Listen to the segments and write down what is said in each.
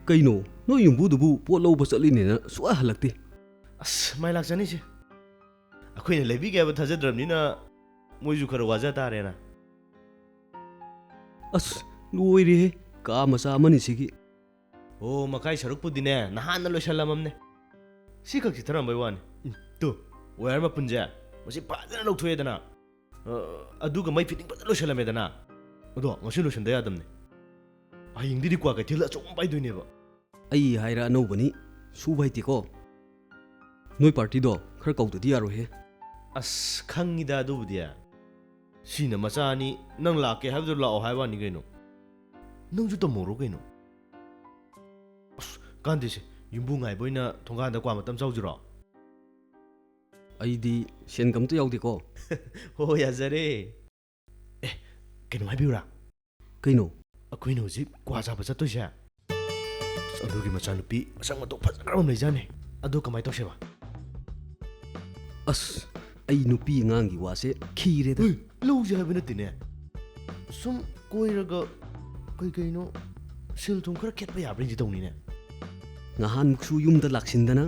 ꯀꯩꯅꯣ ꯅꯣꯏ ꯌꯨꯝꯕꯨꯗꯨꯕꯨ ꯄꯣꯠ ꯂꯧꯕ ꯆꯠꯂꯤꯅꯦꯅ ꯁꯨꯡꯍꯜ ꯍꯜꯂꯛꯇꯦ ꯑꯁ ꯃꯥꯏ ꯂꯥꯛꯆꯅꯤꯁꯦ ꯑꯩꯈꯣꯏꯅ ꯂꯩꯕꯤꯒꯦ ꯍꯥꯏꯕ ꯊꯥꯖꯗ꯭ꯔꯕꯅꯤꯅ ꯃꯣꯏꯁꯨ ꯈꯔ ꯋꯥꯖ ꯇꯥꯔꯦꯅ ꯑꯁ ꯂꯣꯏꯔꯦꯍꯦ ꯀꯥ ꯃꯆꯥ ꯑꯃꯅꯤ ꯁꯤꯒꯤ ꯑꯣ ꯃꯈꯥꯏ ꯁꯔꯨꯛꯄꯨꯗꯤꯅꯦ ꯅꯍꯥꯟꯅ ꯂꯣꯏꯁꯜꯂꯝꯃꯝꯅꯦ ꯁꯤ ꯈꯛ ꯆꯤꯊꯔꯝꯕꯩ ꯋꯥꯅꯤ ꯇꯨ ꯋꯥꯌꯔ ꯃꯄꯨꯟꯁꯦ ꯃꯁꯤ ꯐꯖꯅ ꯂꯧꯊꯣꯛꯑꯦꯗꯅ ꯑꯗꯨꯒ ꯃꯩ ꯐꯤꯠꯇꯤꯡ ꯐꯖꯅ ꯂꯣꯏꯁꯜꯂꯝꯃꯦꯗꯅ ꯑꯗꯣ ꯉꯁꯤ ꯂꯣꯏꯁꯟꯗ ꯌꯥꯗꯕꯅꯦ ꯍꯌꯦꯡꯗꯤꯗꯤ ꯀ꯭ꯋꯥ ꯀꯩꯊꯦꯜꯗ ꯑꯆꯧꯕ ꯄꯥꯏꯗꯣꯏꯅꯦꯕ ꯑꯩ ꯍꯥꯏꯔ ꯑꯅꯧꯕꯅꯤ ꯁꯨꯕ ꯍꯩꯇꯦꯀꯣ ꯅꯣꯏ ꯄꯥꯔꯇꯤꯗꯣ ꯈꯔ ꯀꯧꯗꯗꯤ ꯌꯥꯔꯣꯏꯍꯦ ꯑꯁ ꯈꯪꯉꯤꯗ ꯑꯗꯨꯕꯨꯗꯤ ꯁꯤꯅ ꯃꯆꯥꯅꯤ ꯅꯪ ꯂꯥꯛꯀꯦ ꯍꯥꯏꯕꯗꯨ ꯂꯥꯛꯑꯣ ꯍꯥꯏꯕ ꯋꯥꯅꯤ ꯀꯩꯅꯣ ꯅꯪꯁꯨ ꯇꯝꯃꯧꯔꯣ ꯀꯩꯅꯣ ꯑꯁ ꯀꯥꯟꯗꯦꯁꯦ ꯌꯨꯝꯕꯨ ꯉꯥꯏꯕ ꯑꯣꯏꯅ ꯊꯣꯡꯒꯥꯟꯗ ꯀ꯭ꯋꯥ ꯃꯇꯝ ꯆꯥꯎꯁꯤꯔꯣ ꯑꯩꯗꯤ ꯁꯦꯟꯒ ꯑꯝꯇ ꯌꯥꯎꯗꯦꯀꯣ ꯍꯣ ꯌꯥꯖꯔꯦ ꯑꯦ ꯀꯩꯅꯣ ꯍꯥꯏꯕꯤꯌꯨꯔꯥ ꯀꯩꯅꯣ ꯑꯩꯈꯣꯏꯅ ꯍꯧꯖꯤꯛ ꯀ꯭ꯋꯥ ꯆꯥꯕ ꯆꯠꯇꯣꯏꯁꯦ ꯑꯗꯨꯒꯤ ꯃꯆꯥꯅꯨꯄꯤ ꯃꯁꯛ ꯃꯇꯧ ꯐꯖꯈ꯭ꯔꯕ ꯑꯃ ꯂꯩꯖꯥꯅꯤ ꯑꯗꯨ ꯀꯃꯥꯏꯅ ꯇꯧꯁꯦꯕ ꯑꯁ ꯑꯩ ꯅꯨꯄꯤ ꯑꯉꯥꯡꯒꯤ ꯋꯥꯁꯦ ꯈꯤꯔꯦꯗ ꯂꯧꯁꯦ ꯍꯥꯏꯕ ꯅꯠꯇꯦꯅꯦ ꯁꯨꯝ ꯀꯣꯏꯔꯒ ꯀꯩꯅꯣ ꯁꯦꯜ ꯊꯨꯝ ꯈꯔ ꯈꯦꯠꯄ ꯌꯥꯕ꯭ꯔꯥ ꯇꯧꯅꯤꯅꯦ ꯅꯍꯥꯟꯃꯨꯛꯁꯨ ꯌꯨꯝꯗ ꯂꯥꯛꯁꯤꯟꯗꯅ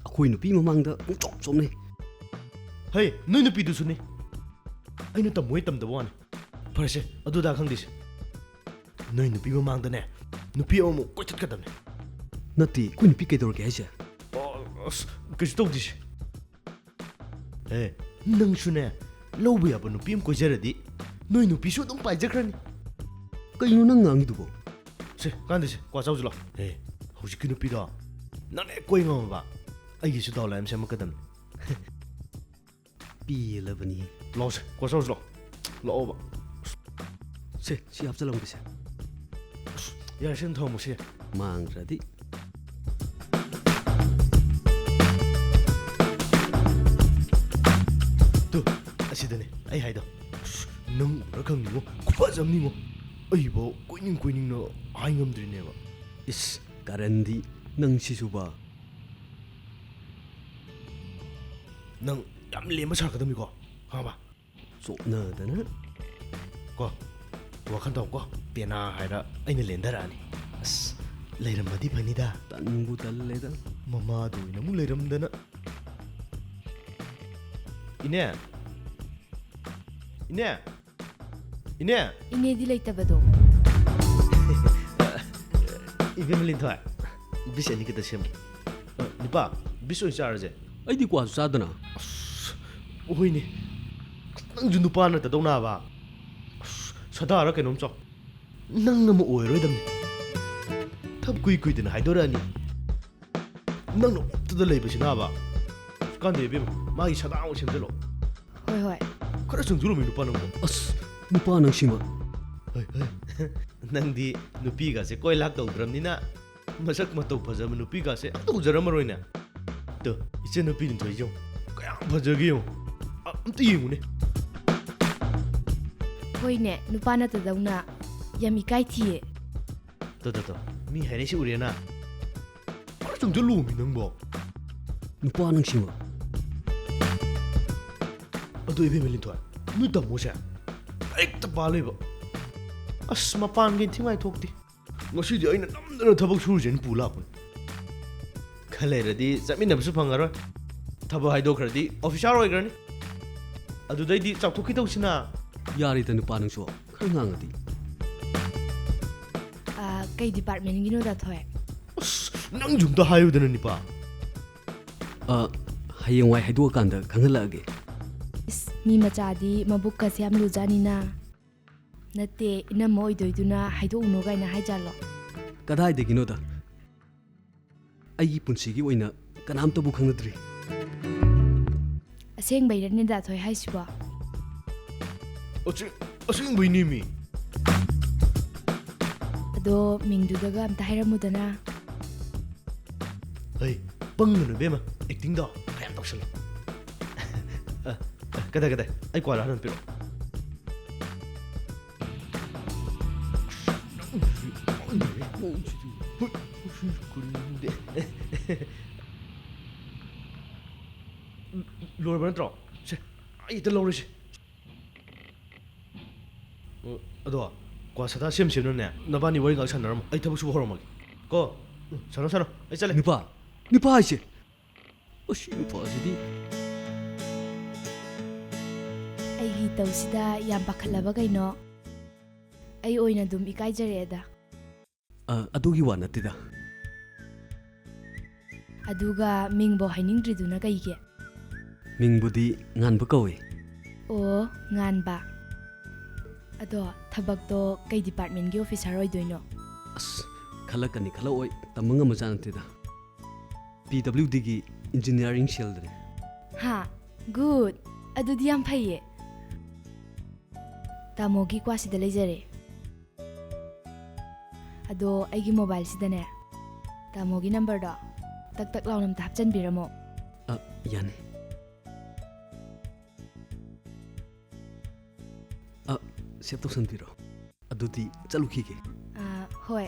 ꯑꯩꯈꯣꯏ ꯅꯨꯄꯤ ꯃꯃꯥꯡꯗ ꯄꯨꯡꯆꯣꯞ ꯆꯣꯞꯅꯩ ꯍꯩ ꯅꯣꯏ ꯅꯨꯄꯤꯗꯨꯁꯨꯅꯤ ꯑꯩꯅ ꯇꯝꯃꯣꯏ ꯇꯝꯗꯕ ꯋꯥꯅꯤ ꯐꯔꯁꯦ ꯑꯗꯨꯗ ꯈꯪꯗꯦꯁꯦ ꯅꯣꯏ ꯅꯨꯄꯤ ꯃꯃꯥꯡꯗꯅꯦ ꯅꯨꯄꯤ ꯑꯃꯃꯨꯛ ꯀꯣꯏꯊꯠꯀꯗꯕꯅꯦ ꯅꯠꯇꯦ ꯑꯩꯈꯣꯏ ꯅꯨꯄꯤ ꯀꯩꯗꯧꯔꯒꯦ ꯍꯥꯏꯁꯦ ꯑꯁ ꯀꯩꯁꯨ ꯇꯧꯗꯦꯁꯦ ꯑꯦ ꯅꯪꯁꯨꯅꯦ ꯂꯧꯕ ꯌꯥꯕ ꯅꯨꯄꯤ ꯑꯃ ꯀꯣꯏꯖꯔꯗꯤ ꯅꯣꯏ ꯅꯨꯄꯤꯁꯨ ꯑꯗꯨꯝ ꯄꯥꯏꯖꯈ꯭ꯔꯅꯤ ꯀꯩꯅꯣ ꯅꯪ ꯉꯥꯡꯉꯤꯗꯨꯕꯣ ꯁꯦ ꯀꯥꯟꯗꯦꯁꯦ ꯀ꯭ꯋꯥ ꯆꯥꯎꯁꯤ ꯂꯥꯛꯑꯣ ꯑꯦ ꯍꯧꯖꯤꯛꯀꯤ ꯅꯨꯄꯤꯗꯣ ꯅꯪꯅ ꯍꯦꯛ ꯀꯣꯏ ꯉꯝꯃꯕ ꯑꯩꯒꯤꯁꯨ ꯗꯥꯎ ꯂꯥꯏ ꯑꯃ ꯁꯦꯝꯃꯛꯀꯗꯕꯅꯤ ꯄꯦꯜꯂꯕꯅꯤ ꯂꯥꯛꯑꯣꯁꯦ ꯀ꯭ꯋꯥ ꯆꯥꯎꯁꯤ ꯂꯥꯛꯑꯣ ꯂꯥꯛꯑꯣꯕ ꯁꯦ ꯁꯤ ꯍꯥꯞꯆꯜꯂꯝꯒꯦꯁꯦ ꯌꯥꯔꯦ ꯁꯤ ꯑꯗꯨꯝ ꯊꯝꯃꯁꯦ ꯃꯥꯡꯈ꯭ꯔꯗꯤ ꯇꯨ ꯑꯁꯤꯗꯅꯦ ꯑꯩ ꯍꯥꯏꯗꯣ ꯅꯪ ꯎꯔ ꯈꯪꯅꯤꯉꯣ ꯈꯨꯐꯖꯝꯅꯤꯉꯣ ꯑꯩꯐꯥꯎ ꯀꯣꯏꯅꯤꯡꯅ ꯍꯥꯏ ꯉꯝꯗ꯭ꯔꯤꯅꯦꯕ ꯏꯁ ꯀꯥꯔꯟꯗꯤ ꯅꯪ ꯁꯤꯁꯨꯕ ꯅꯪ ꯌꯥꯝ ꯂꯦꯝꯕ ꯁꯥꯔꯛꯀꯗꯕꯅꯤꯀꯣ ꯈꯪꯉꯕ ꯆꯣꯞꯅꯗꯅ ꯀꯣ ꯋꯥꯈꯜ ꯇꯧꯀꯣ ꯄꯦꯅꯥ ꯍꯥꯏꯔ ꯑꯩꯅ ꯂꯦꯟꯊꯔꯛꯑꯅꯤ ꯑꯁ ꯂꯩꯔꯝꯃꯗꯤ ꯐꯅꯤꯗ ꯇꯟꯕꯨ ꯇꯜꯂꯦꯗ ꯃꯃꯥꯗꯣ ꯑꯣꯏꯅ ꯑꯃꯨꯛ ꯂꯩꯔꯝꯗꯅ ꯏꯅꯦ ꯏꯅꯦ ꯏꯅꯦ ꯏꯅꯦꯗꯤ ꯂꯩꯇꯕꯗꯣ ꯏꯕꯦꯝꯃ ꯂꯤꯟꯊꯣꯏ ꯕꯤꯁ ꯑꯅꯤ ꯈꯛꯇ ꯁꯦꯝꯃꯨ ꯅꯨꯄꯥ ꯕꯤꯁ ꯑꯣꯏꯅ ꯆꯥꯔꯁꯦ ꯑꯩꯗꯤ ꯀ꯭ꯋꯥꯁꯨ ꯆꯥꯗꯅ ꯑꯁ ꯍꯣꯏꯅꯦ ꯅꯪꯁꯨ ꯅꯨꯄꯥ ꯅꯠꯇꯗꯧ ꯅꯥꯕ ꯑꯁ ꯁꯗꯥꯔ ꯀꯩꯅꯣꯝ ꯆꯥꯎ ꯅꯪ ꯑꯃ ꯑꯣꯏꯔꯣꯏꯗꯕꯅꯤ ꯊꯕ ꯀꯨꯏꯗꯅ ꯍꯥꯏꯗꯣꯔꯛꯑꯅꯤ ꯅꯪꯅ ꯑꯣꯞꯇꯗ ꯂꯩꯕꯁꯤꯅꯕ ꯀꯥꯟꯗꯦ ꯏꯕꯦꯝꯃ ꯃꯥꯒꯤ ꯁꯗꯥ ꯑꯃ ꯁꯦꯝꯖꯤꯜꯂꯣ ꯍꯣꯏ ꯍꯣꯏ ꯈꯔ ꯆꯪꯖꯔꯝꯃꯤ ꯅꯨꯄꯥ ꯅꯪꯕꯣ ꯑꯁ ꯅꯨꯄꯥ ꯅꯪꯁꯤꯃ ꯅꯪꯗꯤ ꯅꯨꯄꯤꯒꯁꯦ ꯀꯣꯏ ꯂꯥꯛ ꯇꯧꯗ꯭ꯔꯕꯅꯤꯅ ꯃꯁꯛ ꯃꯇꯧ ꯐꯖꯕ ꯅꯨꯄꯤꯒꯁꯦ ꯑꯝꯇ ꯎꯖꯔꯝꯃꯔꯣꯏꯅꯦ ꯇꯣ ꯏꯆꯟ ꯅꯨꯄꯤ ꯂꯤꯟꯊꯣꯏ ꯌꯦꯡꯉꯨ ꯀꯌꯥꯝ ꯐꯖꯒꯦ ꯌꯦꯡꯉꯨ ꯑꯝꯇ ꯌꯦꯡꯉꯨꯅꯦ ꯍꯣꯏꯅꯦ ꯅꯨꯄꯥ ꯅꯠꯇꯗꯧꯅ ꯌꯥꯝ ꯏꯀꯥꯏ ꯊꯤꯌꯦ ꯇꯣ ꯃꯤ ꯍꯥꯏꯔꯛꯏꯁꯤ ꯎꯔꯦꯅ ꯈꯔ ꯆꯪꯖꯜꯂꯣꯃꯤ ꯅꯪꯕꯣ ꯅꯨꯄꯥ ꯅꯪꯁꯤꯃ ꯑꯗꯨ ꯏꯕꯦꯝꯃ ꯂꯤꯟꯊꯣꯏ ꯅꯣꯏ ꯇꯥꯃꯣꯁꯦ ꯍꯦꯛꯇ ꯄꯥꯜꯂꯦꯕ ꯑꯁ ꯃꯄꯥꯟꯒꯤ ꯊꯤꯉꯥꯏ ꯊꯣꯛꯇꯦ ꯉꯁꯤꯗꯤ ꯑꯩꯅ ꯅꯝꯗꯅ ꯊꯕꯛ ꯁꯨꯔꯨꯁꯦꯅ ꯄꯨ ꯂꯥꯛꯄꯅꯤ ꯈꯔ ꯂꯩꯔꯗꯤ ꯆꯠꯃꯤꯟꯅꯕꯁꯨ ꯐꯪꯉꯔꯣꯏ ꯊꯕꯛ ꯍꯥꯏꯗꯣꯛꯈ꯭ꯔꯗꯤ ꯑꯣꯐꯤꯁꯥꯔ ꯑꯣꯏꯈ꯭ꯔꯅꯤ ꯑꯗꯨꯗꯩꯗꯤ ꯆꯥꯎꯊꯣꯛꯈꯤꯗꯧꯁꯤꯅ ꯌꯥꯔꯦꯗ ꯅꯨꯄꯥ ꯅꯪꯁꯨ ꯈꯔ ꯉꯥꯡꯉꯗꯤ ꯀꯩ ꯗꯤꯄꯥꯔꯠꯃꯦꯟꯒꯤꯅꯣꯗ ꯊꯣꯏ ꯑꯁ ꯅꯪꯁꯨ ꯑꯝꯇ ꯍꯥꯏꯌꯨꯗꯅ ꯅꯤꯄꯥ ꯍꯌꯦꯡꯋꯥꯏ ꯍꯥꯏꯗꯣꯛꯑꯀꯥꯟꯗ ꯈꯪꯍꯜꯂꯛꯑꯒꯦ ꯏꯁ ꯃꯤ ꯃꯆꯥꯗꯤ ꯃꯕꯨꯛꯀꯁꯦ ꯌꯥꯝ ꯂꯨꯖꯥꯅꯤꯅ ꯅꯠꯇꯦ ꯏꯅꯝꯃ ꯑꯣꯏꯗꯣꯏꯗꯨꯅ ꯍꯥꯏꯗꯣꯛꯎꯅꯨ ꯀꯥꯏꯅ ꯍꯥꯏꯖꯥꯜꯂꯣ ꯀꯗꯥꯏꯗꯒꯤꯅꯣꯗ ꯑꯩꯒꯤ ꯄꯨꯟꯁꯤꯒꯤ ꯑꯣꯏꯅ ꯀꯅꯥꯝꯇꯕꯨ ꯈꯪꯅꯗ꯭ꯔꯤ ꯑꯁꯦꯡꯕꯩꯔꯅꯦ ꯗꯥꯊꯣꯏ ꯍꯥꯏꯁꯤꯕꯣ ꯑꯁꯦꯡꯕꯩꯅꯤ ꯃꯤ ꯑꯗꯣ ꯃꯤꯡꯗꯨꯗꯒ ꯑꯝꯇ ꯍꯥꯏꯔꯝꯃꯨꯗꯅ ꯍꯩ ꯄꯪꯒꯅꯨ ꯏꯕꯦꯝꯃ ꯑꯦꯛꯇꯤꯡꯗꯣ ꯈꯌꯥꯝ ꯇꯧꯁꯜꯂꯣ ꯀꯗꯥꯏ ꯑꯩ ꯀ꯭ꯋꯥ ꯍꯥꯟꯅ ꯄꯤꯔꯛꯑꯣ ꯂꯣꯏꯔꯕ ꯅꯠꯇ꯭ꯔꯣ ꯁꯦ ꯑꯩ ꯍꯦꯛꯇ ꯂꯧꯔꯁꯤ ꯑꯗꯣ ꯀ꯭ꯋꯥ ꯁꯗꯥ ꯁꯦꯝꯅꯦ ꯅꯕꯥꯅꯤ ꯋꯥꯔꯤ ꯉꯥꯛ ꯁꯥꯟꯅꯔꯝꯃꯣ ꯑꯩ ꯊꯕꯛ ꯁꯨꯕ ꯍꯧꯔꯝꯃꯒꯦ ꯀꯣ ꯁꯥꯟꯅꯣ ꯁꯥꯟꯅꯣ ꯑꯩ ꯆꯠꯂꯦ ꯅꯤꯄꯥ ꯍꯥꯏꯁꯦ ꯑꯁꯤ ꯅꯤꯄꯥꯁꯤꯗꯤ ꯑꯩꯒꯤ ꯇꯧꯁꯤꯗ ꯌꯥꯝ ꯄꯥꯈꯠꯂꯕ ꯀꯩꯅꯣ ꯑꯩ ꯑꯣꯏꯅ ꯑꯗꯨꯝ ꯏꯀꯥꯏꯖꯔꯛꯑꯦꯗ ꯑꯗꯨꯒꯤ ꯋꯥ ꯅꯠꯇꯦꯗ ꯑꯗꯨꯒ ꯃꯤꯡꯕꯣ ꯍꯥꯏꯅꯤꯡꯗ꯭ꯔꯤꯗꯨꯅ ꯀꯩꯒꯤ ꯃꯤꯡꯕꯨꯗꯤ ꯉꯥꯟꯕ ꯀꯧꯏ ꯑꯣ ꯉꯥꯟꯕ ꯑꯗꯣ ꯊꯕꯛꯇꯣ ꯀꯩ ꯗꯤꯄꯥꯔꯠꯃꯦꯟꯒꯤ ꯑꯣꯐꯤꯁꯥꯔ ꯑꯣꯏꯗꯣꯏꯅꯣ ꯑꯁ ꯈꯜꯂꯛꯀꯅꯤ ꯈꯜꯂꯛꯑꯣꯏ ꯇꯝꯕ ꯉꯝꯕꯖꯥꯠ ꯅꯠꯇꯦꯗ PWDꯒꯤ ꯏꯟꯖꯤꯅꯤꯌꯥꯔꯤꯡ ꯁꯦꯜꯗꯅꯤ ꯍꯥ ꯒꯨꯗ ꯑꯗꯨꯗꯤ ꯌꯥꯝ ꯐꯩꯌꯦ ꯇꯥꯃꯣꯒꯤ ꯀ꯭ꯋꯥꯁꯤꯗ ꯂꯩꯖꯔꯦ ꯑꯗꯣ ꯑꯩꯒꯤ ꯃꯣꯕꯥꯏꯜꯁꯤꯗꯅꯦ ꯇꯥꯃꯣꯒꯤ ꯅꯝꯕꯔꯗꯣ ꯇꯛ ꯇꯛ ꯂꯥꯎꯅ ꯑꯝꯇ ꯍꯥꯞꯆꯤꯟꯕꯤꯔꯝꯃꯣ ꯌꯥꯅꯤ ꯁꯦꯞ ꯇꯧꯁꯟꯕꯤꯔꯣ ꯑꯗꯨꯗꯤ ꯆꯠꯂꯨꯈꯤꯒꯦ ꯍꯣꯏ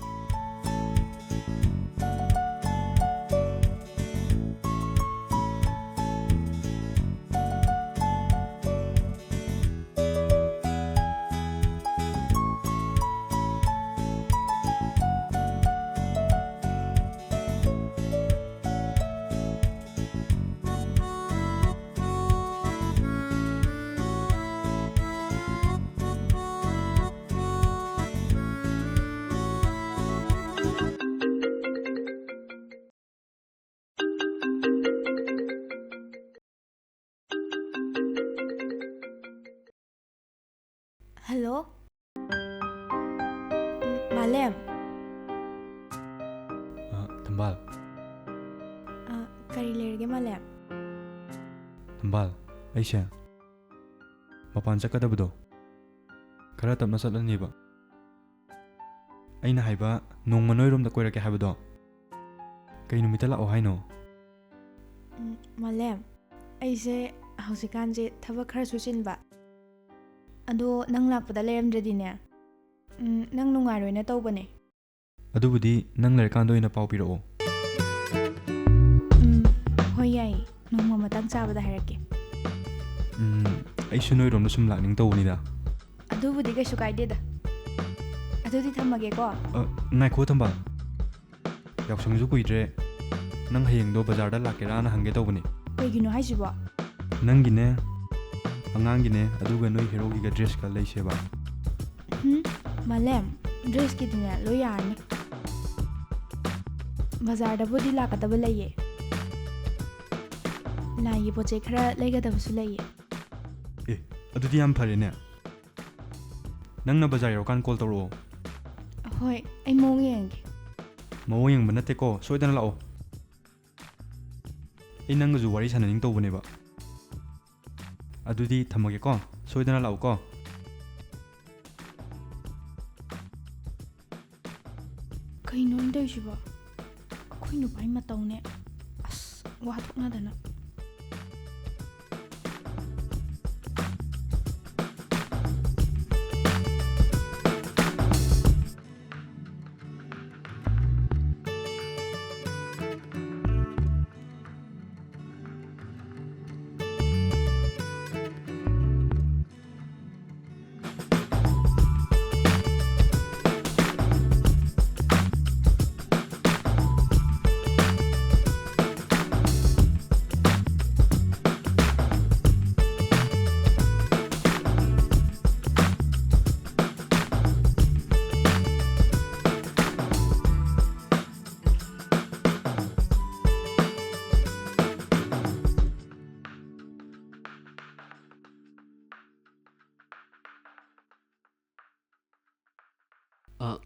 ꯍꯜꯂꯣ ꯃꯥꯂꯦꯝ ꯊꯝꯕꯥꯜ ꯀꯔꯤ ꯂꯩꯔꯒꯦ ꯃꯥꯂꯦꯝ ꯊꯝꯕꯥꯜ ꯑꯩꯁꯦ ꯃꯄꯥꯟ ꯆꯠꯀꯗꯕꯗꯣ ꯈꯔ ꯇꯞꯅ ꯆꯠꯂꯅꯦꯕ ꯑꯩꯅ ꯍꯥꯏꯕ ꯅꯣꯡꯃ ꯅꯣꯏꯔꯣꯝꯗ ꯀꯣꯏꯔꯛꯀꯦ ꯍꯥꯏꯕꯗꯣ ꯀꯩ ꯅꯨꯃꯤꯠꯇ ꯂꯥꯛꯑꯣ ꯍꯥꯏꯅꯣ ꯃꯥꯂꯦꯝ ꯑꯩꯁꯦ ꯍꯧꯖꯤꯛꯀꯥꯟꯁꯦ ꯊꯕꯛ ꯈꯔꯁꯨ ꯆꯤꯟꯕ ꯑꯗꯣ ꯅꯪ ꯂꯥꯛꯄꯗ ꯂꯩꯔꯝꯗ꯭ꯔꯗꯤꯅꯦ ꯅꯪ ꯅꯨꯡꯉꯥꯏꯔꯣꯏꯅ ꯇꯧꯕꯅꯦ ꯑꯗꯨꯕꯨꯗꯤ ꯅꯪ ꯂꯩꯔꯀꯥꯟꯗ ꯑꯣꯏꯅ ꯄꯥꯎ ꯄꯤꯔꯛꯑꯣ ꯍꯣꯏ ꯌꯥꯏ ꯅꯣꯡꯃ ꯃꯇꯥꯡ ꯆꯥꯕꯗ ꯍꯥꯏꯔꯛꯀꯦ ꯑꯩꯁꯨ ꯅꯣꯏꯔꯣꯝꯗ ꯁꯨꯝ ꯂꯥꯛꯅꯤꯡ ꯇꯧꯕꯅꯤꯗ ꯑꯗꯨꯕꯨꯗꯤ ꯀꯩꯁꯨ ꯀꯥꯏꯗꯦꯗ ꯑꯗꯨꯗꯤ ꯊꯝꯃꯒꯦꯀꯣ ꯉꯥꯏꯈꯣ ꯊꯝꯕꯥꯜ ꯌꯥꯎꯁꯪꯁꯨ ꯀꯨꯏꯗ꯭ꯔꯦ ꯅꯪ ꯍꯌꯦꯡꯗꯣ ꯕꯖꯥꯔꯗ ꯂꯥꯛꯀꯦꯔꯥꯅ ꯍꯪꯒꯦ ꯇꯧꯕꯅꯦ ꯀꯩꯒꯤꯅꯣ ꯍꯥꯏꯁꯤꯕꯣ ꯅꯪꯒꯤꯅꯦ ꯑꯉꯥꯡꯒꯤꯅꯦ ꯑꯗꯨꯒ ꯅꯣꯏ ꯍꯦꯔꯣꯒꯤꯒ ꯗ꯭ꯔꯦꯁꯀ ꯂꯩꯁꯦꯕ ꯃꯥꯂꯦꯝ ꯗ꯭ꯔꯦꯁꯀꯤꯗꯤꯅꯦ ꯂꯣꯏ ꯌꯥꯔꯅꯤ ꯕꯖꯥꯔꯗꯕꯨꯗꯤ ꯂꯥꯛꯀꯗꯕ ꯂꯩꯌꯦ ꯂꯥꯏꯒꯤ ꯄꯣꯠ ꯆꯩ ꯈꯔ ꯂꯩꯒꯗꯕꯁꯨ ꯂꯩꯌꯦ ꯑꯗꯨꯗꯤ ꯌꯥꯝ ꯐꯔꯦꯅꯦ ꯅꯪꯅ ꯕꯖꯥꯔ ꯌꯧꯔꯀꯥꯟ ꯀꯣꯜ ꯇꯧꯔꯛꯑꯣ ꯍꯣꯏ ꯑꯩ ꯃꯑꯣꯡ ꯌꯦꯡꯒꯦ ꯃꯑꯣꯡ ꯌꯦꯡꯕ ꯅꯠꯇꯦꯀꯣ ꯁꯣꯏꯗꯅ ꯂꯥꯛꯑꯣ ꯑꯩ ꯅꯪꯒꯁꯨ ꯋꯥꯔꯤ ꯁꯥꯟꯅꯅꯤꯡ ꯇꯧꯕꯅꯦꯕ ꯑꯗꯨꯗꯤ ꯊꯝꯃꯒꯦꯀꯣ ꯁꯣꯏꯗꯅ ꯂꯥꯛꯎꯀꯣ ꯀꯩꯅꯣ ꯇꯧꯔꯤꯁꯤꯕꯣ ꯑꯩꯈꯣꯏ ꯅꯨꯄꯥꯒꯤ ꯃꯇꯧꯅꯦ ꯑꯁ ꯋꯥ ꯊꯣꯛꯅꯗꯅ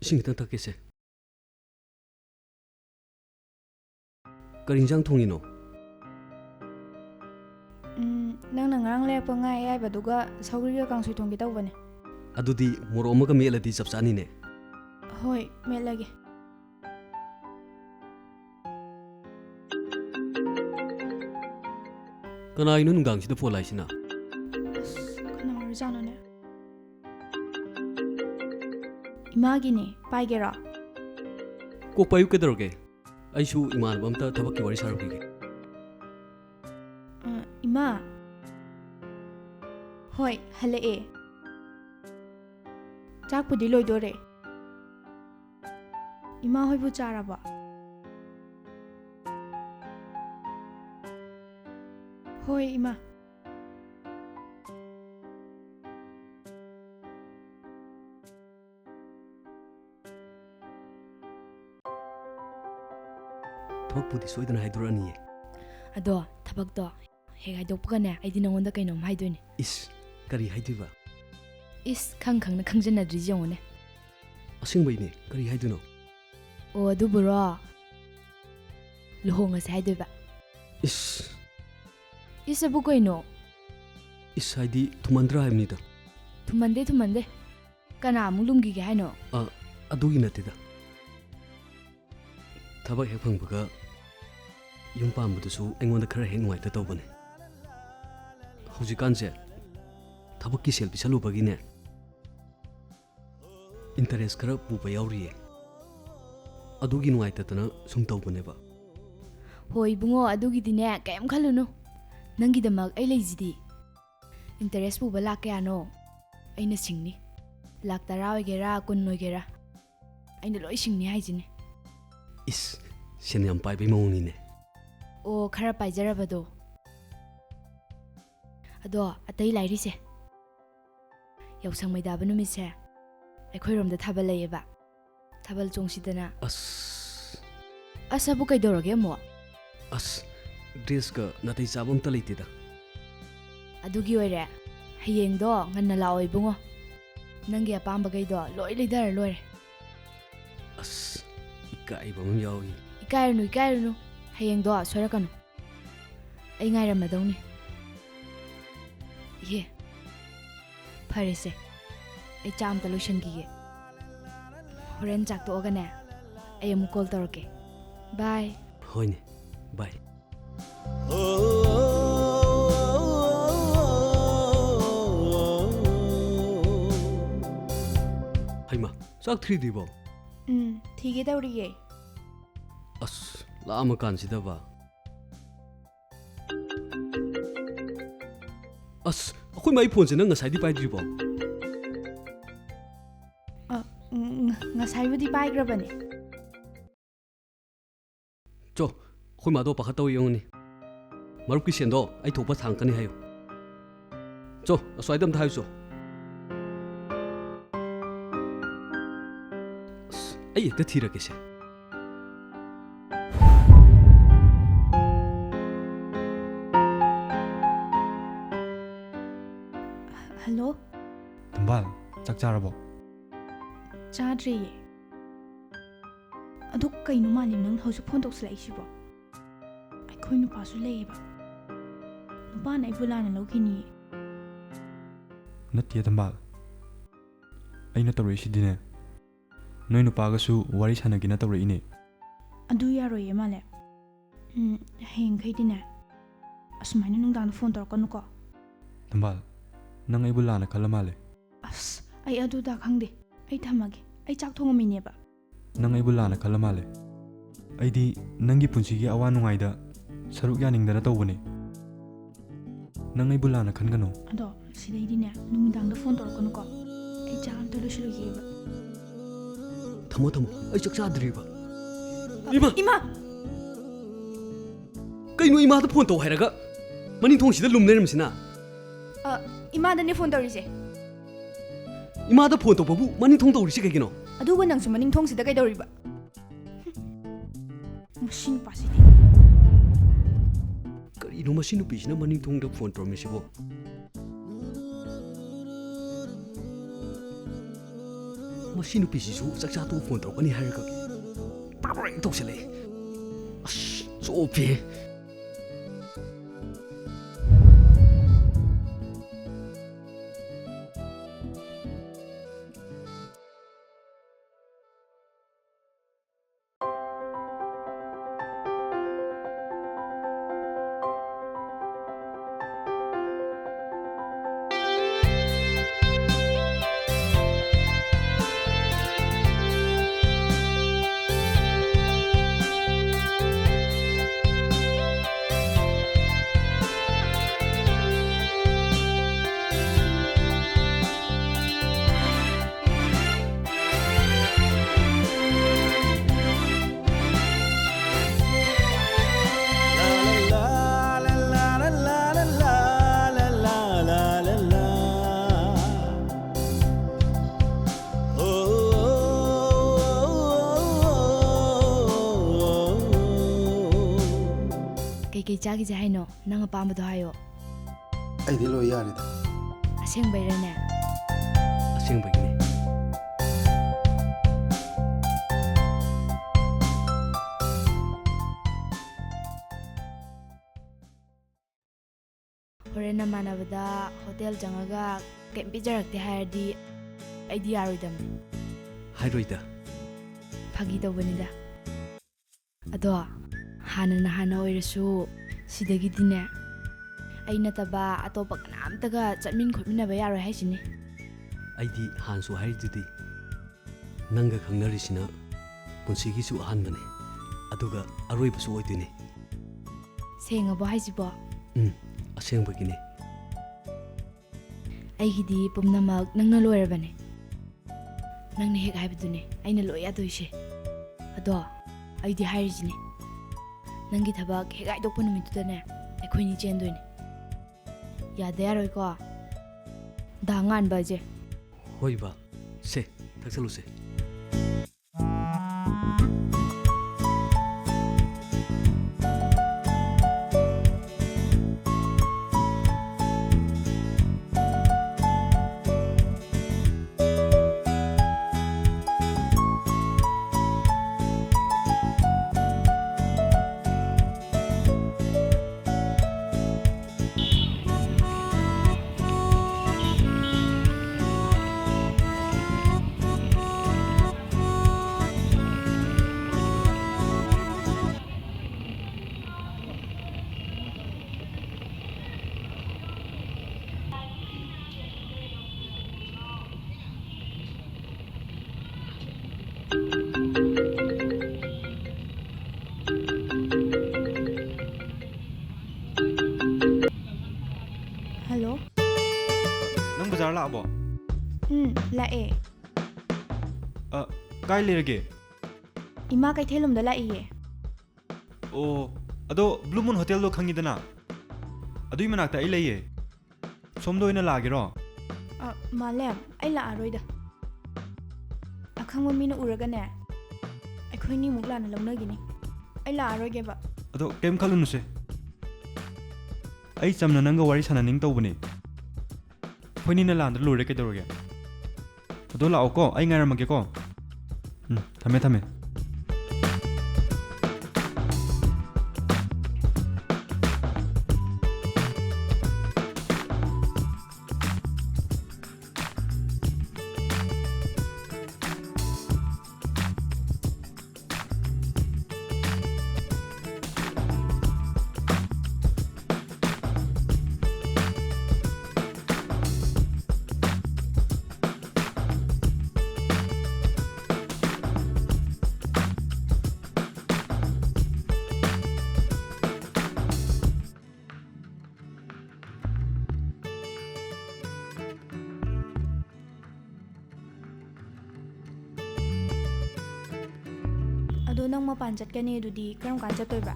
ꯏꯁꯤꯡ ꯈꯤꯇꯪ ꯊꯛꯀꯦꯁꯦ ꯀꯔꯤ ꯏꯟꯖꯥꯡ ꯊꯣꯡꯉꯤꯅꯣ ꯅꯪꯅ ꯉꯔꯥꯡ ꯂꯩꯔꯛꯄ ꯉꯥ ꯑꯌꯥꯏꯕꯗꯨꯒ ꯁꯧꯒ꯭ꯔꯤꯒ ꯀꯥꯡꯁꯣꯏ ꯊꯣꯡꯒꯦ ꯇꯧꯕꯅꯦ ꯑꯗꯨꯗꯤ ꯃꯣꯔꯣꯛ ꯑꯃꯒ ꯃꯦꯠꯂꯗꯤ ꯆꯞ ꯆꯥꯅꯤꯅꯦ ꯍꯣꯏ ꯃꯦꯠꯂꯒꯦ ꯀꯅꯥꯒꯤꯅꯣ ꯅꯨꯡꯗꯥꯡꯁꯤꯗ ꯐꯣꯟ ꯂꯥꯛꯏꯁꯤꯅ ꯑꯁ ꯀꯅꯥ ꯑꯣꯏꯔꯖꯥꯠꯅꯣꯅꯦ ꯏꯃꯥꯒꯤꯅꯦ ꯄꯥꯏꯒꯦꯔꯣ ꯀꯣꯛ ꯄꯥꯏꯌꯨ ꯀꯩꯗꯧꯔꯒꯦ ꯑꯩꯁꯨ ꯏꯃꯥꯟꯅꯕ ꯑꯝꯇ ꯊꯕꯛꯀꯤ ꯋꯥꯔꯤ ꯁꯥꯔꯨꯈꯤꯒꯦ ꯏꯃꯥ ꯍꯣꯏ ꯍꯜꯂꯛꯑꯦ ꯆꯥꯛꯄꯨꯗꯤ ꯂꯣꯏꯗꯣꯔꯦ ꯏꯃꯥ ꯍꯣꯏꯕꯨ ꯆꯥꯔꯕꯣ? ꯍꯣꯏ ꯏꯃꯥ. ꯊꯕꯛꯄꯨꯗꯤ ꯁꯣꯏꯗꯅ ꯍꯥꯏꯗꯣꯔꯛꯑꯅꯤꯌꯦ. ꯑꯗꯣ ꯊꯕꯛꯇꯣ ꯍꯦꯛ ꯍꯥꯏꯗꯣꯛꯄꯒꯅꯦ ꯑꯩꯗꯤ ꯅꯉꯣꯟꯗ ꯀꯩꯅꯣꯝ ꯍꯥꯏꯗꯣꯏꯅꯦ. ꯏꯁ ꯀꯔꯤ ꯍꯥꯏꯗꯣꯏꯕ? ꯏꯁ ꯈꯪꯅ ꯈꯪꯖꯟꯅꯗ꯭ꯔꯤꯁꯤ ꯌꯦꯡꯉꯨꯅꯦ. ꯑꯁꯦꯡꯕꯩꯅꯦ ꯀꯔꯤ ꯍꯥꯏꯗꯣꯏꯅꯣ? ꯑꯣ ꯑꯗꯨꯕꯨꯔꯣ ꯂꯨꯍꯣꯡꯉꯁꯦ ꯍꯥꯏꯗꯣꯏꯕ. ꯏꯁ ꯏꯁꯕꯨ ꯀꯩꯅꯣ? ꯏꯁ ꯍꯥꯏꯗꯤ ꯊꯨꯃꯟꯗ꯭ꯔꯥ ꯍꯥꯏꯕꯅꯤꯗ. ꯊꯨꯃꯟꯗꯦ. ꯀꯅꯥ ꯑꯃꯨꯛ ꯂꯨꯝꯈꯤꯒꯦ ꯍꯥꯏꯅꯣ? ꯑꯗꯨꯒꯤ ꯅꯠꯇꯦꯗ. ꯊꯕꯛ ꯍꯦꯛ ꯐꯪꯕꯒ ꯌꯨꯝ ꯄꯥꯟꯕꯗꯨꯁꯨ ꯑꯩꯉꯣꯟꯗ ꯈꯔ ꯍꯦꯛ ꯅꯨꯡꯉꯥꯏꯇ ꯇꯧꯕꯅꯦ. ꯍꯧꯖꯤꯛꯀꯥꯟꯁꯦ ꯊꯕꯛꯀꯤ ꯁꯦꯜ ꯄꯤꯁꯜꯂꯨꯕꯒꯤꯅꯦ ꯏꯟꯇꯔꯦꯁ ꯈꯔ ꯄꯨꯕ ꯌꯥꯎꯔꯤꯌꯦ. ꯑꯗꯨꯒꯤ ꯅꯨꯡꯉꯥꯏꯇꯗꯅ ꯁꯨꯝ ꯇꯧꯕꯅꯦꯕ. ꯍꯣꯏ ꯏꯕꯨꯡꯉꯣ ꯑꯗꯨꯒꯤꯗꯤꯅꯦ ꯀꯩꯝ ꯈꯜꯂꯨꯅꯨ. ꯅꯪꯒꯤꯗꯃꯛ ꯑꯩ ꯂꯩꯁꯤꯗꯤ. ꯏꯟꯇꯔꯦꯁ ꯄꯨꯕ ꯂꯥꯛ ꯀꯌꯥꯅꯣ ꯑꯩꯅ ꯁꯤꯡꯅꯤ. ꯂꯥꯛ 10 ꯑꯣꯏꯒꯦꯔꯥ 20 ꯑꯣꯏꯒꯦꯔꯥ ꯑꯩꯅ ꯂꯣꯏ ꯁꯤꯡꯅꯤ ꯍꯥꯏꯁꯤꯅꯦ. ꯏꯁ ꯁꯦꯟ ꯌꯥꯝ ꯄꯥꯏꯕꯩ ꯃꯑꯣꯡꯅꯤꯅꯦ. ꯑꯣ ꯈꯔ ꯄꯥꯏꯖꯔꯕꯗꯣ. ꯑꯗꯣ ꯑꯇꯩ ꯂꯥꯏꯔꯤꯁꯦ ꯌꯥꯎꯁꯪ ꯃꯩꯗꯥꯕ ꯅꯨꯃꯤꯠꯁꯦ ꯑꯩꯈꯣꯏꯔꯣꯝꯗ ꯊꯥꯕꯜ ꯂꯩꯌꯦꯕ. ꯊꯥꯕꯜ ꯆꯣꯡꯁꯤꯗꯅ. ꯑꯁꯕꯨ ꯀꯩꯗꯧꯔꯒꯦ ꯑꯃꯨꯛ? ꯑꯁ ꯗ꯭ꯔꯦꯁꯀ ꯅꯥꯇꯩ ꯆꯥꯕ ꯑꯝꯇ ꯂꯩꯇꯦꯗ. ꯑꯗꯨꯒꯤ ꯑꯣꯏꯔꯦ ꯍꯌꯦꯡꯗꯣ ꯉꯟꯅ ꯂꯥꯛꯑꯣ ꯏꯕꯨꯡꯉꯣ. ꯅꯪꯒꯤ ꯑꯄꯥꯝꯕꯈꯩꯗꯣ ꯂꯣꯏ ꯂꯩꯙꯔ ꯂꯣꯏꯔꯦ. ꯑꯁ ꯏꯀꯥꯏꯕ ꯑꯃ ꯌꯥꯎꯏ. ꯏꯀꯥꯏꯔꯨꯅꯨ. ꯍꯌꯦꯡꯗꯣ ꯁꯣꯏꯔꯛꯀꯅꯨ. ꯑꯩ ꯉꯥꯏꯔꯝꯃꯗꯧꯅꯤ. ꯏꯍꯦ ꯐꯔꯦꯁꯦ ꯑꯩ ꯆꯥꯛ ꯑꯝꯇ ꯂꯣꯏꯁꯟꯈꯤꯒꯦ. ꯍꯣꯔꯦꯟ ꯆꯥꯛ ꯇꯣꯛꯑꯒꯅꯦ ꯑꯩ ꯑꯃꯨꯛ ꯀꯣꯜ ꯇꯧꯔꯛꯀꯦ. ꯕꯥꯏ. ꯍꯣꯏꯅꯦ ꯕꯥꯏ. ꯍꯩꯃꯥ ꯆꯥꯛ ꯊꯤꯗ꯭ꯔꯤꯕꯣ? ꯊꯤꯒꯦ ꯇꯧꯔꯤꯌꯦ. ꯑꯁ ꯂꯥꯛꯑꯝꯃꯀꯥꯟꯁꯤꯗꯕ. ꯑꯁ ꯑꯩꯈꯣꯏ ꯃꯥꯒꯤ ꯐꯣꯟꯁꯦ ꯅꯪ ꯉꯁꯥꯏꯗꯤ ꯄꯥꯏꯗ꯭ꯔꯤꯕꯣ? ꯉꯁꯥꯏꯕꯨꯗꯤ ꯄꯥꯏꯈ꯭ꯔꯕꯅꯦ. ꯆꯣ ꯑꯩꯈꯣꯏ ꯃꯥꯗꯣ ꯄꯥꯈꯠꯇꯧ ꯌꯦꯡꯉꯨꯅꯤ. ꯃꯔꯨꯞꯀꯤ ꯁꯦꯟꯗꯣ ꯑꯩ ꯊꯣꯛꯄ ꯊꯥꯡꯀꯅꯤ ꯍꯥꯏꯌꯨ. ꯆꯣ ꯑꯁ꯭ꯋꯥꯏꯗ ꯑꯝꯇ ꯍꯥꯏꯌꯨ ꯆꯣ. ꯑꯁ ꯑꯩ ꯍꯦꯛꯇ ꯊꯤꯔꯛꯀꯦꯁꯦ. ꯍꯜꯂꯣ. ꯇꯝꯕꯥꯜ ꯆꯥꯛ ꯆꯥꯔꯕꯣ? ꯆꯥꯗ꯭ꯔꯤꯌꯦ. ꯑꯗꯨ ꯀꯩꯅꯣ ꯃꯥꯂꯦꯝ ꯅꯪ ꯍꯧꯖꯤꯛ ꯐꯣꯟ ꯇꯧꯁꯤꯜꯂꯛꯏꯁꯤꯕꯣ? ꯑꯩꯈꯣꯏ ꯅꯨꯄꯥꯁꯨ ꯂꯩꯌꯦꯕ. ꯅꯨꯄꯥꯅ ꯑꯩꯕꯨ ꯂꯥꯟꯅ ꯂꯧꯈꯤꯅꯤꯌꯦ. ꯅꯠꯇꯦ ꯇꯝꯕꯥꯜ. ꯑꯩꯅ ꯇꯧꯔꯛꯏꯁꯤꯗꯤꯅꯦ ꯅꯣꯏ ꯅꯨꯄꯥꯒꯁꯨ ꯋꯥꯔꯤ ꯁꯥꯟꯅꯒꯦꯅ ꯇꯧꯔꯛꯏꯅꯦ. ꯑꯗꯨ ꯌꯥꯔꯣꯏꯌꯦ ꯃꯥꯂꯦꯝ. ꯍꯌꯦꯡꯈꯩꯗꯤꯅꯦ ꯑꯁꯨꯃꯥꯏꯅ ꯅꯨꯡꯗꯥꯡꯗ ꯐꯣꯟ ꯇꯧꯔꯛꯀꯅꯨꯀꯣ. ꯇꯝꯕꯥꯜ ꯅꯪ ꯑꯩꯕꯨ ꯂꯥꯟꯅ ꯈꯜꯂ ꯃꯥꯜꯂꯦ. ꯑꯁ ꯑꯩ ꯑꯗꯨꯗ ꯈꯪꯗꯦ. ꯑꯩ ꯊꯝꯃꯒꯦ. ꯑꯩ ꯆꯥꯛ ꯊꯣꯡꯉꯝꯃꯤꯅꯦꯕ. ꯅꯪ ꯑꯩꯕꯨ ꯂꯥꯟꯅ ꯈꯜꯂ ꯃꯥꯜꯂꯦ. ꯑꯩꯗꯤ ꯅꯪꯒꯤ ꯄꯨꯟꯁꯤꯒꯤ ꯑꯋꯥ ꯅꯨꯡꯉꯥꯏꯗ ꯁꯔꯨꯛ ꯌꯥꯅꯤꯡꯗꯅ ꯇꯧꯕꯅꯦ. ꯅꯪ ꯑꯩꯕꯨ ꯂꯥꯟꯅ ꯈꯟꯒꯅꯨ. ꯑꯗꯣ ꯁꯤꯗꯩꯗꯤꯅꯦ ꯅꯨꯃꯤꯗꯥꯡꯗ ꯐꯣꯟ ꯇꯧꯔꯛꯀꯅꯨꯀꯣ. ꯑꯩ ꯆꯥꯛ ꯑꯝꯇ ꯂꯣꯏꯁꯤꯜꯂꯨꯈꯤꯒꯦꯕ. ꯊꯝꯃꯣ ꯑꯩ ꯆꯥꯛ ꯆꯥꯗ꯭ꯔꯤꯕ. ꯏꯃꯥ! ꯀꯩꯅꯣ ꯏꯃꯥꯗ ꯐꯣꯟ ꯇꯧ ꯍꯥꯏꯔꯒ ꯃꯅꯤꯡꯊꯣꯡꯁꯤꯗ ꯂꯨꯝ ꯂꯩꯔꯝꯃꯤꯁꯤꯅ? ꯏꯃꯥꯗꯅꯦ ꯐꯣꯟ ꯇꯧꯔꯤꯁꯦ. ꯏꯃꯥꯗ ꯐꯣꯟ ꯇꯧꯕꯕꯨ ꯃꯅꯤꯡꯊꯣꯡ ꯇꯧꯔꯤꯁꯤ ꯀꯩꯒꯤꯅꯣ? ꯑꯗꯨꯒ ꯅꯪꯁꯨ ꯃꯅꯤꯡꯊꯣꯡꯁꯤꯗ ꯀꯩꯗꯧꯔꯤꯕ? ꯃꯁꯤ ꯅꯨꯄꯥꯁꯤꯗꯤ. ꯀꯔꯤꯅꯣ ꯃꯁꯤ ꯅꯨꯄꯤꯁꯤꯅ ꯃꯅꯤꯡꯊꯣꯡꯗ ꯐꯣꯟ ꯇꯧꯔꯝꯃꯤꯁꯤꯕꯣ? ꯃꯁꯤ ꯅꯨꯄꯤꯁꯤꯁꯨ ꯆꯥꯛꯆꯥ ꯇꯣꯛ ꯐꯣꯟ ꯇꯧꯔꯛꯀꯅꯤ ꯍꯥꯏꯔꯒ ꯇꯥꯕ꯭ꯔꯦꯛ ꯇꯧꯁꯜꯂꯛꯑꯦ. ꯑꯁ ꯆꯣꯞꯄꯦ. ꯀꯩꯀꯩ ꯆꯥꯈꯤꯁꯦ ꯍꯥꯏꯅꯣ? ꯅꯪ ꯑꯄꯥꯝꯕꯗꯣ ꯍꯥꯏꯌꯣ. ꯑꯩꯗꯤ ꯂꯣꯏ ꯌꯥꯔꯦꯗ. ꯑꯁꯦꯡꯕꯩꯔꯅꯦ? ꯑꯁꯦꯡꯕꯒꯤꯅꯦ. ꯍꯣꯔꯦꯟ ꯅꯃꯥꯟꯅꯕꯗ ꯍꯣꯇꯦꯜ ꯆꯪꯉꯒ ꯀꯩꯝ ꯄꯤꯖꯔꯛꯇꯦ ꯍꯥꯏꯔꯗꯤ ꯑꯩꯗꯤ ꯌꯥꯔꯣꯏꯗꯕꯅꯤ. ꯍꯥꯏꯔꯣꯏꯗ. ꯐꯥꯒꯤ ꯇꯧꯕꯅꯤꯗ. ꯑꯗꯣ ꯍꯥꯟꯅ ꯑꯣꯏꯔꯁꯨ ꯁꯤꯗꯒꯤꯗꯤꯅꯦ ꯑꯩ ꯅꯠꯇꯕ ꯑꯇꯣꯞꯄ ꯀꯅꯥꯝꯇꯒ ꯆꯠꯃꯤꯟ ꯈꯣꯠꯃꯤꯟꯅꯕ ꯌꯥꯔꯣꯏ ꯍꯥꯏꯁꯤꯅꯤ. ꯑꯩꯗꯤ ꯍꯥꯟꯅꯁꯨ ꯍꯥꯏꯔꯤꯗꯨꯗꯤ ꯅꯪꯒ ꯈꯪꯅꯔꯤꯁꯤꯅ ꯄꯨꯟꯁꯤꯒꯤꯁꯨ ꯑꯍꯥꯟꯕꯅꯦ, ꯑꯗꯨꯒ ꯑꯔꯣꯏꯕꯁꯨ ꯑꯣꯏꯗꯣꯏꯅꯦ. ꯁꯦꯡꯉꯕꯣ ꯍꯥꯏꯁꯤꯕꯣ? ꯑꯁꯦꯡꯕꯒꯤꯅꯦ. ꯑꯩꯒꯤꯗꯤ ꯄꯨꯝꯅꯃꯛ ꯅꯪꯅ ꯂꯣꯏꯔꯕꯅꯦ. ꯅꯪꯅ ꯍꯦꯛ ꯍꯥꯏꯕꯗꯨꯅꯦ ꯑꯩꯅ ꯂꯣꯏ ꯌꯥꯗꯣꯏꯁꯦ. ꯑꯗꯣ ꯑꯩꯗꯤ ꯍꯥꯏꯔꯤꯁꯤꯅꯦ, ꯅꯪꯒꯤ ꯊꯕꯛ ꯍꯦꯛ ꯍꯥꯏꯗꯣꯛꯄ ꯅꯨꯃꯤꯠꯇꯨꯗꯅꯦ ꯑꯩꯈꯣꯏꯅꯤ ꯆꯦꯟꯗꯣꯏꯅꯦ. ꯌꯥꯗ ꯌꯥꯔꯣꯏꯀꯣ? ꯗꯥ ꯉꯥꯟꯕꯁꯦ. ꯍꯣꯏ ꯕꯥ, ꯁꯦ ꯊꯛꯆꯜꯂꯨꯁꯦ. ꯍꯜꯂꯣ. ꯅꯪ ꯕꯖꯥꯔ ꯂꯥꯛꯑꯕꯣ? ꯂꯥꯛꯑꯦ. ꯀꯥꯏ ꯂꯩꯔꯒꯦ? ꯏꯃꯥ ꯀꯩꯊꯦꯜꯂꯣꯝꯗ ꯂꯥꯛꯏꯌꯦ. ꯑꯣ, ꯑꯗꯣ ꯕ꯭ꯂꯨ ꯃꯨꯟ ꯍꯣꯇꯦꯜꯗꯣ ꯈꯪꯉꯤꯗꯅ? ꯑꯗꯨꯏ ꯃꯅꯥꯛꯇ ꯑꯩ ꯂꯩꯌꯦ. ꯁꯣꯝꯗ ꯑꯣꯏꯅ ꯂꯥꯛꯑꯒꯦꯔꯣ? ꯃꯥꯂꯦꯝ, ꯑꯩ ꯂꯥꯛꯑꯔꯣꯏꯗ. ꯑꯈꯪꯕ ꯃꯤꯅ ꯎꯔꯒꯅꯦ ꯑꯩꯈꯣꯏꯅꯤꯃꯨꯛ ꯂꯥꯟꯅ ꯂꯧꯅꯒꯤꯅꯤ. ꯑꯩ ꯂꯥꯛꯑꯔꯣꯏꯒꯦꯕ. ꯑꯗꯣ ꯀꯩꯝ ꯈꯜꯂꯨꯅꯨꯁꯦ. ꯑꯩ ꯆꯝꯅ ꯅꯪꯒ ꯋꯥꯔꯤ ꯁꯥꯟꯅꯅꯤꯡ ꯇꯧꯕꯅꯦ. ꯑꯩꯈꯣꯏꯅꯤꯅ ꯂꯥꯟꯗ ꯂꯣꯏꯔꯦ ꯀꯩꯗꯧꯔꯒꯦ? ꯑꯗꯣ ꯂꯥꯛꯑꯣꯀꯣ, ꯑꯩ ꯉꯥꯏꯔꯝꯃꯒꯦꯀꯣ. ꯊꯝꯃꯦ. ꯑꯗꯣ ꯅꯪ ꯃꯄꯥꯟ ꯆꯠꯀꯅꯤ ꯑꯗꯨꯗꯤ ꯀꯔꯝ ꯀꯥꯟ ꯆꯠꯇꯣꯏꯕ?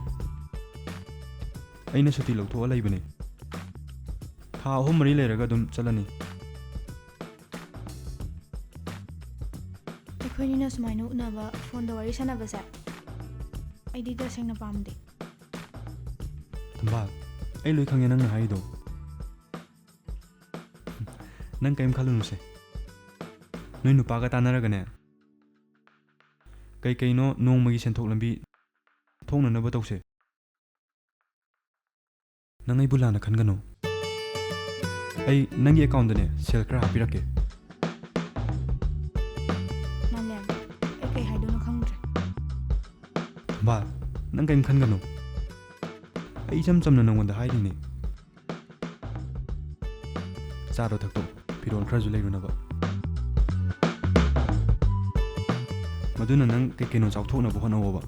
ꯑꯩꯅ ꯁꯨꯇꯤ ꯂꯧꯊꯣꯛꯑ ꯂꯩꯕꯅꯦ. ꯊꯥ 3-4 ꯂꯩꯔꯒ ꯑꯗꯨꯝ ꯆꯠꯂꯅꯤ. ꯑꯩꯈꯣꯏꯅꯤꯅ ꯁꯨꯃꯥꯏꯅ ꯎꯅꯕ, ꯐꯣꯟꯗ ꯋꯥꯔꯤ ꯁꯥꯟꯅꯕꯁꯦ ꯑꯩꯗꯤ ꯇꯁꯦꯡꯅ ꯄꯥꯝꯗꯦ. ꯊꯝꯕꯥꯜ, ꯑꯩ ꯂꯣꯏ ꯈꯪꯉꯦ ꯅꯪꯅ ꯍꯥꯏꯔꯤꯗꯣ. ꯅꯪ ꯀꯩꯝ ꯈꯜꯂꯨꯅꯨꯁꯦ. ꯅꯣꯏ ꯅꯨꯄꯥꯒ ꯇꯥꯟꯅꯔꯒꯅꯦ ꯀꯩꯀꯩꯅꯣ ꯅꯣꯡꯃꯒꯤ ꯁꯦꯟꯊꯣꯛ ꯂꯝꯕꯤ ꯊꯣꯛꯅꯅꯕ ꯇꯧꯁꯦ. ꯅꯪ ꯑꯩꯕꯨ ꯂꯥꯟꯅ ꯈꯟꯒꯅꯨ. ꯑꯩ ꯅꯪꯒꯤ ꯑꯦꯀꯥꯎꯟꯗꯅꯦ ꯁꯦꯜ ꯈꯔ ꯍꯥꯞꯄꯤꯔꯛꯀꯦ. ꯃꯥꯂꯦꯝ, ꯑꯩ ꯀꯩ ꯍꯥꯏꯗꯣꯏꯅꯣ ꯈꯪꯗ꯭ꯔꯦ. ꯊꯝꯕꯥꯜ, ꯅꯪ ꯀꯩꯝ ꯈꯟꯒꯅꯨ. ꯑꯩ ꯏꯆꯝ ꯆꯝꯅ ꯅꯪꯉꯣꯟꯗ ꯍꯥꯏꯔꯤꯅꯦ. ꯆꯥꯔꯣ ꯊꯛꯇꯣ, ꯐꯤꯔꯣꯜ ꯈꯔꯁꯨ ꯂꯩꯔꯨꯅꯕ. ꯃꯗꯨꯅ ꯅꯪ ꯀꯩꯀꯩꯅꯣ ꯆꯥꯎꯊꯣꯛꯅꯕ ꯍꯣꯠꯅꯧꯕ.